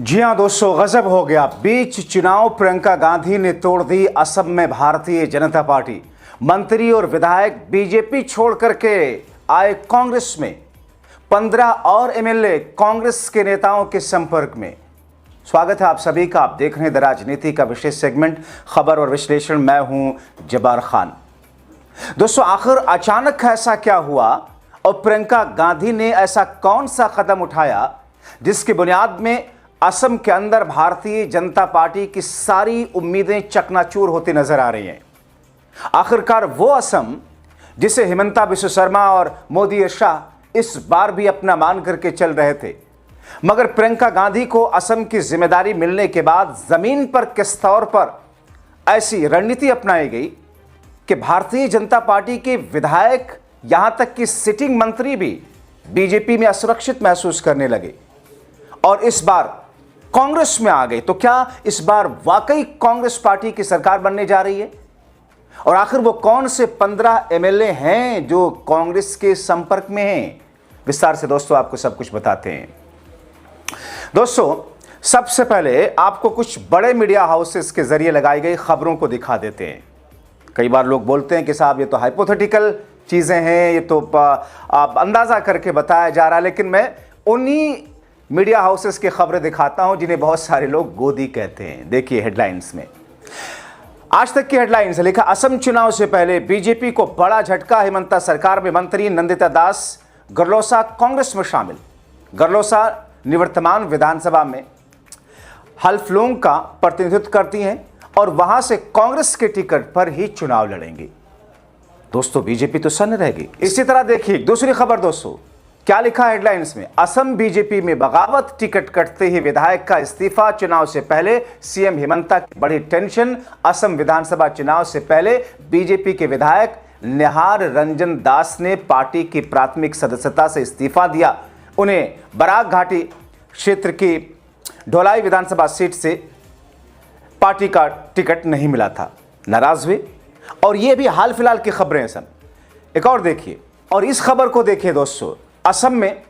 जी हाँ दोस्तों, गजब हो गया। बीच चुनाव प्रियंका गांधी ने तोड़ दी असम में भारतीय जनता पार्टी। मंत्री और विधायक बीजेपी छोड़ करके आए कांग्रेस में। 15 और एमएलए कांग्रेस के नेताओं के संपर्क में। स्वागत है आप सभी का। आप देख रहे हैं द राजनीति का विशेष सेगमेंट खबर और विश्लेषण। मैं हूं जब्बार खान। दोस्तों, आखिर अचानक ऐसा क्या हुआ और प्रियंका गांधी ने ऐसा कौन सा कदम उठाया जिसकी बुनियाद में असम के अंदर भारतीय जनता पार्टी की सारी उम्मीदें चकनाचूर होती नजर आ रही हैं। आखिरकार वो असम जिसे हिमंता बिस्वा शर्मा और मोदी शाह इस बार भी अपना मान करके चल रहे थे, मगर प्रियंका गांधी को असम की जिम्मेदारी मिलने के बाद जमीन पर किस तौर पर ऐसी रणनीति अपनाई गई कि भारतीय जनता पार्टी के विधायक यहां तक कि सिटिंग मंत्री भी बीजेपी में असुरक्षित महसूस करने लगे और इस बार कांग्रेस में आ गए। तो क्या इस बार वाकई कांग्रेस पार्टी की सरकार बनने जा रही है? और आखिर वो कौन से 15 एमएलए हैं जो कांग्रेस के संपर्क में हैं? विस्तार से दोस्तों आपको सब कुछ बताते हैं। दोस्तों, सबसे पहले आपको कुछ बड़े मीडिया हाउसेस के जरिए लगाई गई खबरों को दिखा देते हैं। कई बार लोग बोलते हैं कि साहब ये तो हाइपोथेटिकल चीजें हैं, ये तो आप अंदाजा करके बताया जा रहा है, लेकिन मैं उन्हीं मीडिया हाउसेस की खबरें दिखाता हूं जिन्हें बहुत सारे लोग गोदी कहते हैं। देखिए हेडलाइंस में, आज तक की हेडलाइंस है लिखा, असम चुनाव से पहले बीजेपी को बड़ा झटका। हिमंता सरकार में मंत्री नंदिता दास गरलोसा कांग्रेस में शामिल। गरलोसा निवर्तमान विधानसभा में हल्फलोंग का प्रतिनिधित्व करती हैं और वहां से कांग्रेस के टिकट पर ही चुनाव लड़ेंगे। दोस्तों, बीजेपी तो सन्न रहेगी। इसी तरह देखिए दूसरी खबर दोस्तों, क्या लिखा हेडलाइंस में, असम बीजेपी में बगावत, टिकट कटते ही विधायक का इस्तीफा। चुनाव से पहले सीएम हिमंता की बड़ी टेंशन। असम विधानसभा चुनाव से पहले बीजेपी के विधायक निहार रंजन दास ने पार्टी की प्राथमिक सदस्यता से इस्तीफा दिया। उन्हें बराक घाटी क्षेत्र की ढोलाई विधानसभा सीट से पार्टी का टिकट नहीं मिला था, नाराज हुए। और यह भी हाल फिलहाल की खबरें हैं सन। एक और देखिए, और इस खबर को देखिए दोस्तों, असम में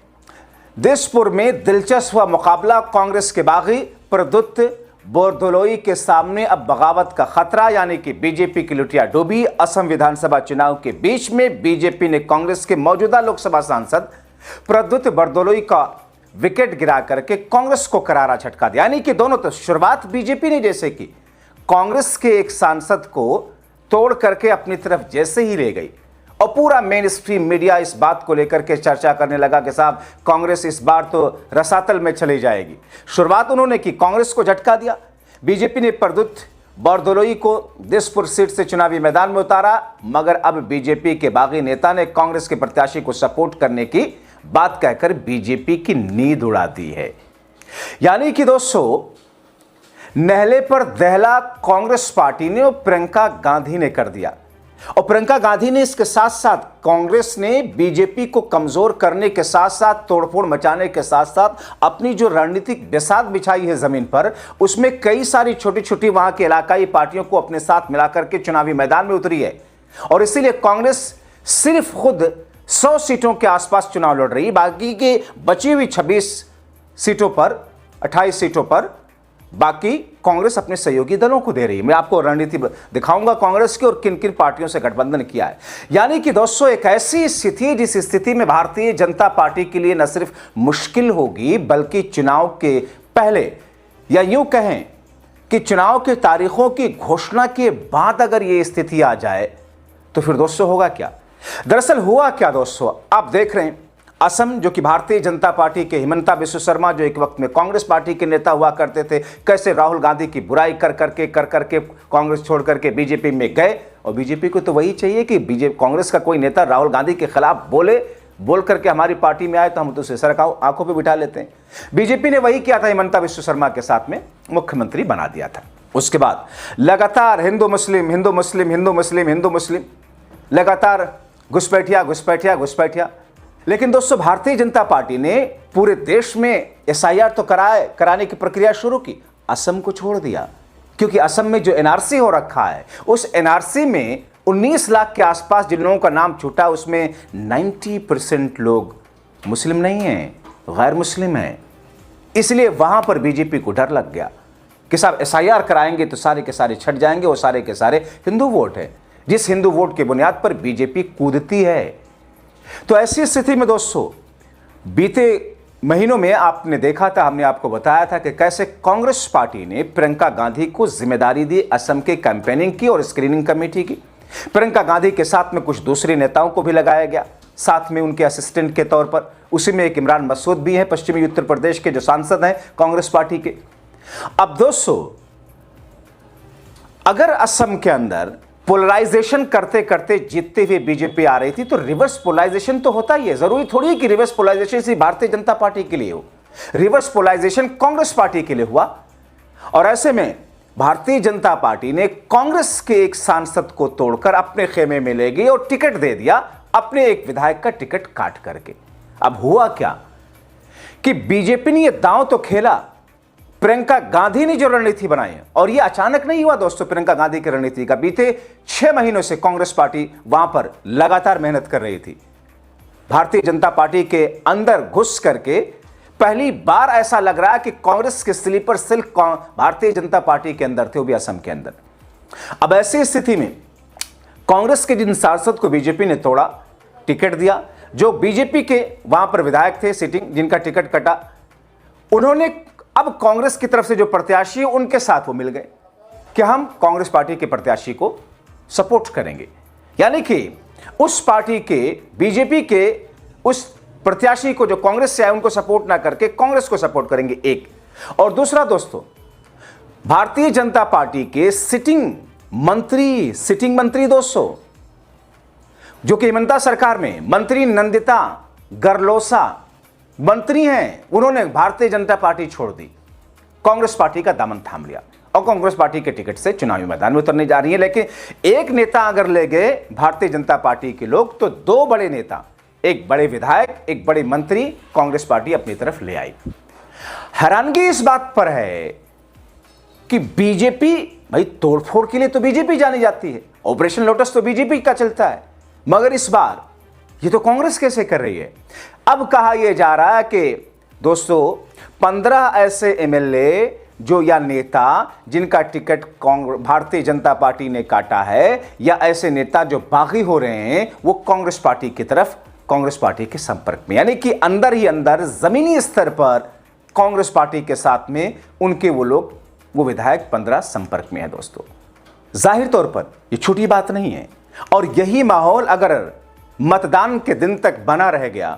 दिसपुर में दिलचस्प हुआ मुकाबला। कांग्रेस के बागी प्रद्युत बोरदोलोई के सामने अब बगावत का खतरा, यानी कि बीजेपी की लुटिया डूबी। असम विधानसभा चुनाव के बीच में बीजेपी ने कांग्रेस के मौजूदा लोकसभा सांसद प्रद्युत बोरदोलोई का विकेट गिरा करके कांग्रेस को करारा झटका दिया। यानी कि दोनों तो शुरुआत बीजेपी ने जैसे की, कांग्रेस के एक सांसद को तोड़ करके अपनी तरफ जैसे ही ले गई और पूरा मेन स्ट्रीम मीडिया इस बात को लेकर के चर्चा करने लगा कि साहब कांग्रेस इस बार तो रसातल में चली जाएगी। शुरुआत उन्होंने की, कांग्रेस को झटका दिया। बीजेपी ने प्रद्युत बोरदोलोई को दिसपुर सीट से चुनावी मैदान में उतारा, मगर अब बीजेपी के बागी नेता ने कांग्रेस के प्रत्याशी को सपोर्ट करने की बात कहकर बीजेपी की नींद उड़ा दी है। यानी कि दोस्तों, नहले पर दहला कांग्रेस पार्टी ने और प्रियंका गांधी ने कर दिया। और प्रियंका गांधी ने इसके साथ साथ कांग्रेस ने बीजेपी को कमजोर करने के साथ साथ, तोड़फोड़ मचाने के साथ साथ अपनी जो रणनीतिक बिसात बिछाई है जमीन पर, उसमें कई सारी छोटी छोटी वहां की इलाकाई पार्टियों को अपने साथ मिलाकर के चुनावी मैदान में उतरी है। और इसीलिए कांग्रेस सिर्फ खुद 100 सीटों के आसपास चुनाव लड़ रही, बाकी की बची हुई 26 सीटों पर, 28 सीटों पर बाकी कांग्रेस अपने सहयोगी दलों को दे रही है। मैं आपको रणनीति दिखाऊंगा कांग्रेस की और किन किन पार्टियों से गठबंधन किया है। यानी कि दोस्तों, एक ऐसी स्थिति जिस स्थिति में भारतीय जनता पार्टी के लिए न सिर्फ मुश्किल होगी बल्कि चुनाव के पहले, या यूं कहें कि चुनाव की तारीखों की घोषणा के बाद अगर यह स्थिति आ जाए तो फिर दोस्तों होगा क्या। दरअसल हुआ क्या दोस्तों, आप देख रहे हैं असम, जो कि भारतीय जनता पार्टी के हिमंता बिस्वा शर्मा जो एक वक्त में कांग्रेस पार्टी के नेता हुआ करते थे, कैसे राहुल गांधी की बुराई कर करके कांग्रेस छोड़ करके बीजेपी में गए। और बीजेपी को तो वही चाहिए कि कांग्रेस का कोई नेता राहुल गांधी के खिलाफ बोल करके हमारी पार्टी में आए तो हम तो उसे सर आंखों पर बिठा लेते हैं। बीजेपी ने वही किया था, हिमंता बिस्वा शर्मा के साथ में मुख्यमंत्री बना दिया था। उसके बाद लगातार हिंदू मुस्लिम हिंदू मुस्लिम हिंदू मुस्लिम हिंदू मुस्लिम, लगातार घुसपैठिया। लेकिन दोस्तों, भारतीय जनता पार्टी ने पूरे देश में एसआईआर तो कराने की प्रक्रिया शुरू की, असम को छोड़ दिया। क्योंकि असम में जो एनआरसी हो रखा है, उस एनआरसी में 19 लाख के आसपास जिन लोगों का नाम छूटा, उसमें 90% लोग मुस्लिम नहीं हैं, गैर मुस्लिम हैं। इसलिए वहां पर बीजेपी को डर लग गया कि साहब एसआईआर कराएंगे तो सारे के सारे छट जाएंगे, वो सारे के सारे हिंदू वोट है, जिस हिंदू वोट की बुनियाद पर बीजेपी कूदती है। तो ऐसी स्थिति में दोस्तों बीते महीनों में आपने देखा था, हमने आपको बताया था कि कैसे कांग्रेस पार्टी ने प्रियंका गांधी को जिम्मेदारी दी असम के कैंपेनिंग की और स्क्रीनिंग कमेटी की। प्रियंका गांधी के साथ में कुछ दूसरे नेताओं को भी लगाया गया साथ में उनके असिस्टेंट के तौर पर। उसी में एक इमरान मसूद भी हैं, पश्चिमी उत्तर प्रदेश के जो सांसद हैं कांग्रेस पार्टी के। अब दोस्तों अगर असम के अंदर पोलराइजेशन करते करते जीतते हुए बीजेपी आ रही थी तो रिवर्स पोलराइजेशन तो होता ही है। जरूरी थोड़ी है कि रिवर्स पोलराइजेशन सिर्फ भारतीय जनता पार्टी के लिए हो, रिवर्स पोलराइजेशन कांग्रेस पार्टी के लिए हुआ। और ऐसे में भारतीय जनता पार्टी ने कांग्रेस के एक सांसद को तोड़कर अपने खेमे में ले गई और टिकट दे दिया, अपने एक विधायक का टिकट काट करके। अब हुआ क्या कि बीजेपी ने यह दांव तो खेला, प्रियंका गांधी ने जो रणनीति बनाई है, और यह अचानक नहीं हुआ दोस्तों, प्रियंका गांधी की रणनीति का बीते 6 महीनों से कांग्रेस पार्टी वहां पर लगातार मेहनत कर रही थी। भारतीय जनता पार्टी के अंदर घुस करके पहली बार ऐसा लग रहा है कि कांग्रेस के sleeper cell Bharatiya Janata party के अंदर थे, वो भी असम के अंदर। अब ऐसी स्थिति में कांग्रेस के जिन सांसद को बीजेपी ने तोड़ा, टिकट दिया, जो बीजेपी के वहां पर विधायक थे सिटिंग, जिनका टिकट कटा, उन्होंने अब कांग्रेस की तरफ से जो प्रत्याशी उनके साथ वो मिल गए कि हम कांग्रेस पार्टी के प्रत्याशी को सपोर्ट करेंगे। यानी कि उस पार्टी के बीजेपी के उस प्रत्याशी को जो कांग्रेस से आए उनको सपोर्ट ना करके कांग्रेस को सपोर्ट करेंगे, एक। और दूसरा दोस्तों भारतीय जनता पार्टी के सिटिंग मंत्री दोस्तों जो कि हिमंता सरकार में मंत्री नंदिता गरलोसा मंत्री हैं, उन्होंने भारतीय जनता पार्टी छोड़ दी, कांग्रेस पार्टी का दामन थाम लिया और कांग्रेस पार्टी के टिकट से चुनावी मैदान में उतरने जा रही है। लेकिन एक नेता अगर ले गए भारतीय जनता पार्टी के लोग तो 2 बड़े नेता, एक बड़े विधायक, एक बड़े मंत्री कांग्रेस पार्टी अपनी तरफ ले आई। हैरानगी इस बात पर है कि बीजेपी, भाई तोड़फोड़ के लिए तो बीजेपी जानी जाती है, ऑपरेशन लोटस तो बीजेपी का चलता है, मगर इस बार ये तो कांग्रेस कैसे कर रही है। अब कहा यह जा रहा है कि दोस्तों 15 ऐसे एमएलए जो या नेता जिनका टिकट भारतीय जनता पार्टी ने काटा है, या ऐसे नेता जो बागी हो रहे हैं, वो कांग्रेस पार्टी की तरफ, कांग्रेस पार्टी के संपर्क में, यानी कि अंदर ही अंदर जमीनी स्तर पर कांग्रेस पार्टी के साथ में उनके वो लोग, वो विधायक 15 संपर्क में है। दोस्तों जाहिर तौर पर ये छोटी बात नहीं है, और यही माहौल अगर मतदान के दिन तक बना रह गया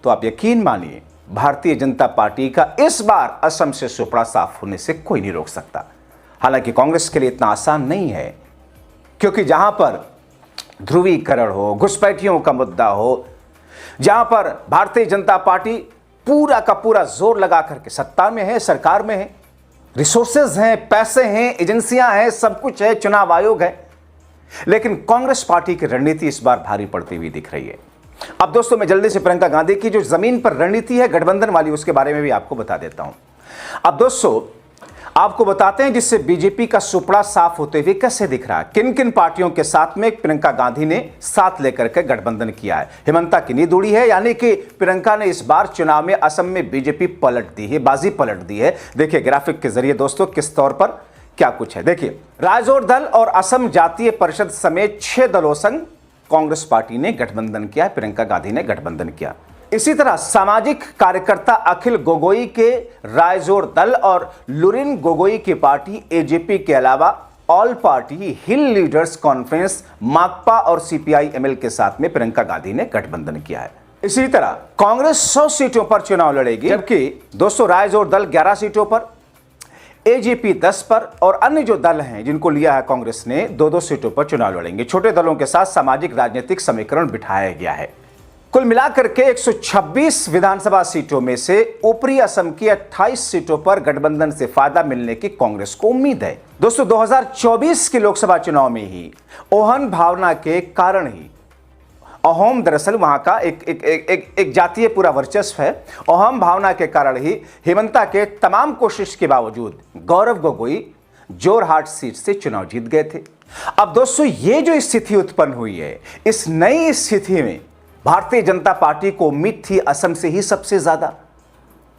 तो आप यकीन मानिए भारतीय जनता पार्टी का इस बार असम से सुपड़ा साफ होने से कोई नहीं रोक सकता। हालांकि कांग्रेस के लिए इतना आसान नहीं है, क्योंकि जहां पर ध्रुवीकरण हो, घुसपैठियों का मुद्दा हो, जहां पर भारतीय जनता पार्टी पूरा का पूरा जोर लगा करके सत्ता में है, सरकार में है, रिसोर्सेज हैं, पैसे हैं, एजेंसियां हैं, सब कुछ है, चुनाव आयोग है, लेकिन कांग्रेस पार्टी की रणनीति इस बार भारी पड़ती हुई दिख रही है। अब दोस्तों मैं जल्दी से प्रियंका गांधी की जो जमीन पर रणनीति है गठबंधन वाली, उसके बारे में भी आपको बता देता हूं। अब दोस्तों आपको बताते हैं जिससे बीजेपी का सुपड़ा साफ होते हुए कैसे दिख रहा है, किन किन पार्टियों के साथ में प्रियंका गांधी ने साथ लेकर के गठबंधन किया है। हिमंता की नींद उड़ी है, यानी कि प्रियंका ने इस बार चुनाव में असम में बीजेपी पलट दी है, बाजी पलट दी है। देखिए ग्राफिक के जरिए दोस्तों किस तौर पर क्या कुछ है। देखिए राजौर दल और असम जातीय परिषद समेत 6 दलों संग कांग्रेस पार्टी ने गठबंधन किया, प्रियंका गांधी ने गठबंधन किया। इसी तरह सामाजिक कार्यकर्ता अखिल गोगोई के रायजोर दल और लुरिन गोगोई की पार्टी एजेपी के अलावा ऑल पार्टी हिल लीडर्स कॉन्फ्रेंस माकपा और सीपीआई-एमएल के साथ में प्रियंका गांधी ने गठबंधन किया है। इसी तरह कांग्रेस 100 सीटों पर चुनाव लड़ेगी, जबकि दोस्तों रायजोर दल 11 सीटों पर, एजेपी 10 पर और अन्य जो दल हैं जिनको लिया है कांग्रेस ने 2-2 सीटों पर चुनाव लड़ेंगे। छोटे दलों के साथ सामाजिक राजनीतिक समीकरण बिठाया गया है। कुल मिलाकर के 126 विधानसभा सीटों में से ऊपरी असम की 28 सीटों पर गठबंधन से फायदा मिलने की कांग्रेस को उम्मीद है। दोस्तों 2024 के लोकसभा चुनाव में ही ओहन भावना के कारण ही, अहोम दरअसल वहां का एक जातीय पूरा वर्चस्व है, अहोम भावना के कारण ही हिमंता के तमाम कोशिश के बावजूद गौरव गोगोई जोरहाट सीट से चुनाव जीत गए थे। अब दोस्तों ये जो स्थिति उत्पन्न हुई है, इस नई स्थिति में भारतीय जनता पार्टी को उम्मीद थी असम से ही सबसे ज्यादा,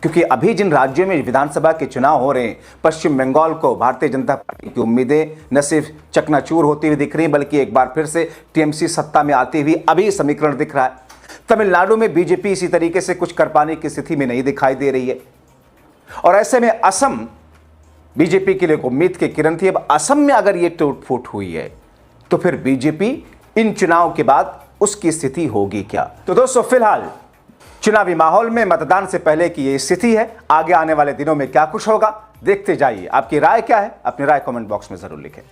क्योंकि अभी जिन राज्यों में विधानसभा के चुनाव हो रहे हैं, पश्चिम बंगाल को भारतीय जनता पार्टी की उम्मीदें न सिर्फ चकनाचूर होती हुई दिख रही हैं, बल्कि एक बार फिर से टीएमसी सत्ता में आती हुई अभी समीकरण दिख रहा है। तमिलनाडु में बीजेपी इसी तरीके से कुछ कर पाने की स्थिति में नहीं दिखाई दे रही है। और ऐसे में असम बीजेपी के लिए उम्मीद की किरण थी। अब असम में अगर ये टूट फूट हुई है तो फिर बीजेपी इन चुनाव के बाद उसकी स्थिति होगी क्या? तो दोस्तों, फिलहाल चुनावी माहौल में मतदान से पहले की ये स्थिति है। आगे आने वाले दिनों में क्या कुछ होगा, देखते जाइए। आपकी राय क्या है? अपनी राय कमेंट बॉक्स में जरूर लिखें।